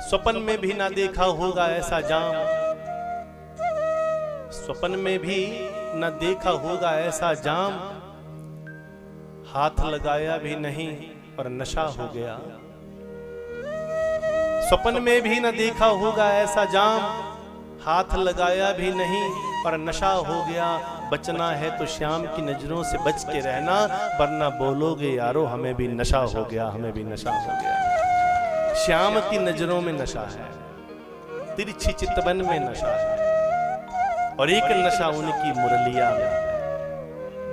स्वप्न में भी ना देखा होगा ऐसा जाम, स्वप्न में भी न देखा होगा ऐसा जाम, हाथ लगाया भी नहीं और नशा हो गया। स्वप्न में भी न देखा होगा ऐसा जाम, हाथ लगाया भी नहीं और नशा हो गया। बचना है तो श्याम की नजरों से बच के रहना, वरना बोलोगे यारो हमें भी नशा हो गया, हमें भी नशा हो गया। श्याम की नजरों में नशा है, तिरछी चितवन में नशा है, और एक नशा उनकी मुरलिया में है।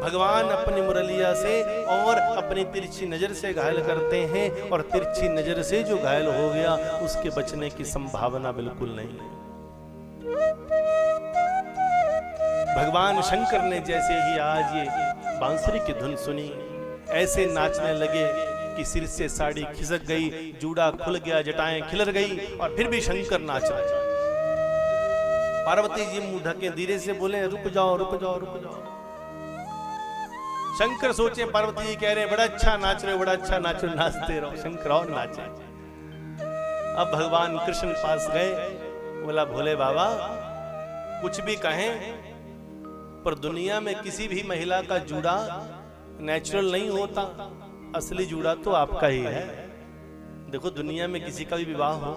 भगवान अपनी मुरलिया से और अपनी तिरछी नजर से घायल करते हैं, और तिरछी नजर से जो घायल हो गया उसके बचने की संभावना बिल्कुल नहीं है। भगवान शंकर ने जैसे ही आज ये बांसुरी की धुन सुनी, ऐसे नाचने लगे कि सिर से साड़ी खिसक गई, जूड़ा खुल गया, जटाएं खिलर गई, और फिर भी शंकर नाच रहे। पार्वती जी मुंह ढके धीरे से बोले रुक जाओ रुक जाओ रुक जाओ। शंकर सोचे पार्वती जी कह रहे बड़ा अच्छा नाच रहे हो, बड़ा अच्छा नाचो, नाचते रहो। शंकर और नाचे। अब भगवान कृष्ण पास गए, बोला भोले बाबा कुछ भी कहें पर दुनिया में किसी भी महिला का जूड़ा नेचुरल नहीं होता, असली जूड़ा तो आपका ही है। देखो दुनिया में किसी का भी विवाह हो,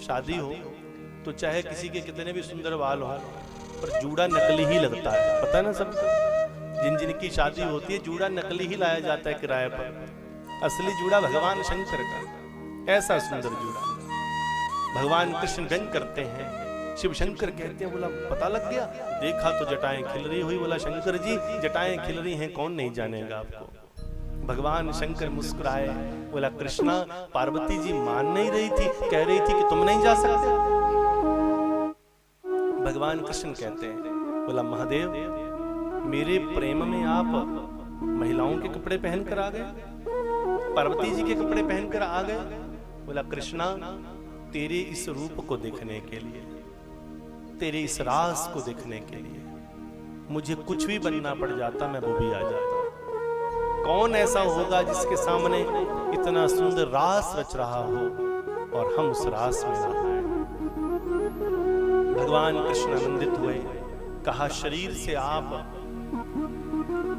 शादी हो, तो चाहे किसी के कितने भी सुंदर बाल हो, पर जूड़ा नकली ही लगता है। पता है ना सबको, जिन जिनकी शादी होती है जूड़ा नकली ही लाया जाता है किराए पर। असली जूड़ा भगवान शंकर का, ऐसा सुंदर जूड़ा भगवान कृष्ण व्यंग करते हैं। शिव शंकर कहते हैं, बोला पता लग गया, देखा तो जटाएं खिल रही हुई। बोला शंकर जी जटाएं खिल रही हैं, कौन नहीं जानेगा आपको। भगवान शंकर मुस्कुराए, बोला कृष्णा पार्वती जी मान नहीं रही थी, कह रही थी कि तुम नहीं जा सकते। भगवान कृष्ण कहते हैं, बोला महादेव मेरे प्रेम में आप महिलाओं के कपड़े पहनकर आ गए, पार्वती जी के कपड़े पहनकर आ गए। बोला कृष्णा तेरे इस रूप को देखने के लिए, तेरे इस रास को देखने के लिए मुझे कुछ भी बनना पड़ जाता, मैं वो भी आ जाता। कौन ऐसा होगा जिसके सामने इतना सुंदर रास रच रहा हो और हम उस रास में ना आए। भगवान कृष्ण आनंदित हुए, कहा शरीर से आप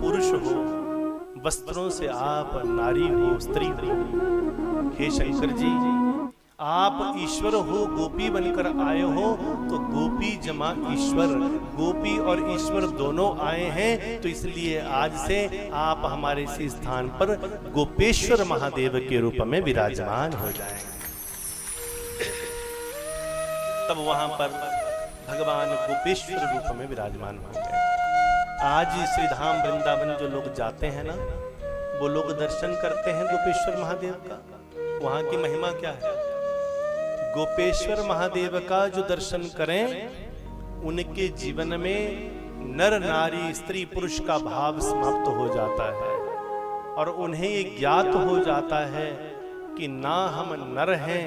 पुरुष हो, वस्त्रों से आप नारी हो, स्त्री हो। हे शंकर जी आप ईश्वर हो, गोपी बनकर आए हो, तो गोपी जमा ईश्वर, गोपी और ईश्वर दोनों आए हैं, तो इसलिए आज से आप हमारे इस स्थान पर गोपेश्वर महादेव के रूप में विराजमान हो जाएं। तब वहां पर भगवान गोपेश्वर रूप में विराजमान हो गए। आज श्री धाम वृंदावन जो लोग जाते हैं ना, वो लोग दर्शन करते हैं गोपेश्वर महादेव का। वहां की महिमा क्या है? गोपेश्वर महादेव का जो दर्शन करें, उनके जीवन में नर नारी स्त्री पुरुष का भाव समाप्त हो जाता है, और उन्हें ये ज्ञात हो जाता है कि ना हम नर हैं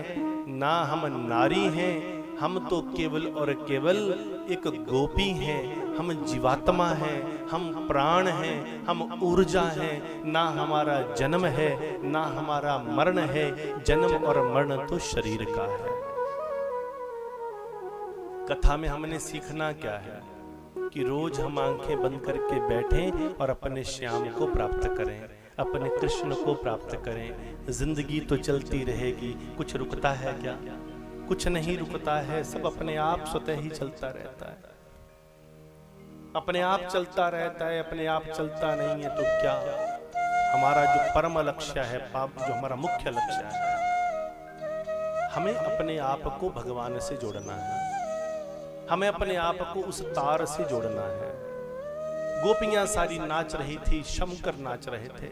ना हम नारी हैं, हम तो केवल और केवल एक गोपी हैं, हम जीवात्मा हैं, हम प्राण हैं, हम ऊर्जा हैं। ना हमारा जन्म है ना हमारा मरण है, जन्म और मरण तो शरीर का है। कथा में हमने सीखना क्या है कि रोज हम आंखें बंद करके बैठें और अपने श्याम को प्राप्त करें, अपने कृष्ण को प्राप्त करें। जिंदगी तो चलती रहेगी, कुछ रुकता है क्या? कुछ नहीं रुकता है, सब अपने आप स्वतः ही चलता रहता है, अपने आप चलता रहता है। अपने आप चलता नहीं है तो क्या? हमारा जो परम लक्ष्य है, पाप जो हमारा मुख्य लक्ष्य है, हमें अपने आप को भगवान से जोड़ना है, हमें अपने आप को उस तार से जोड़ना है। गोपियां सारी नाच रही थी, शंकर नाच रहे थे,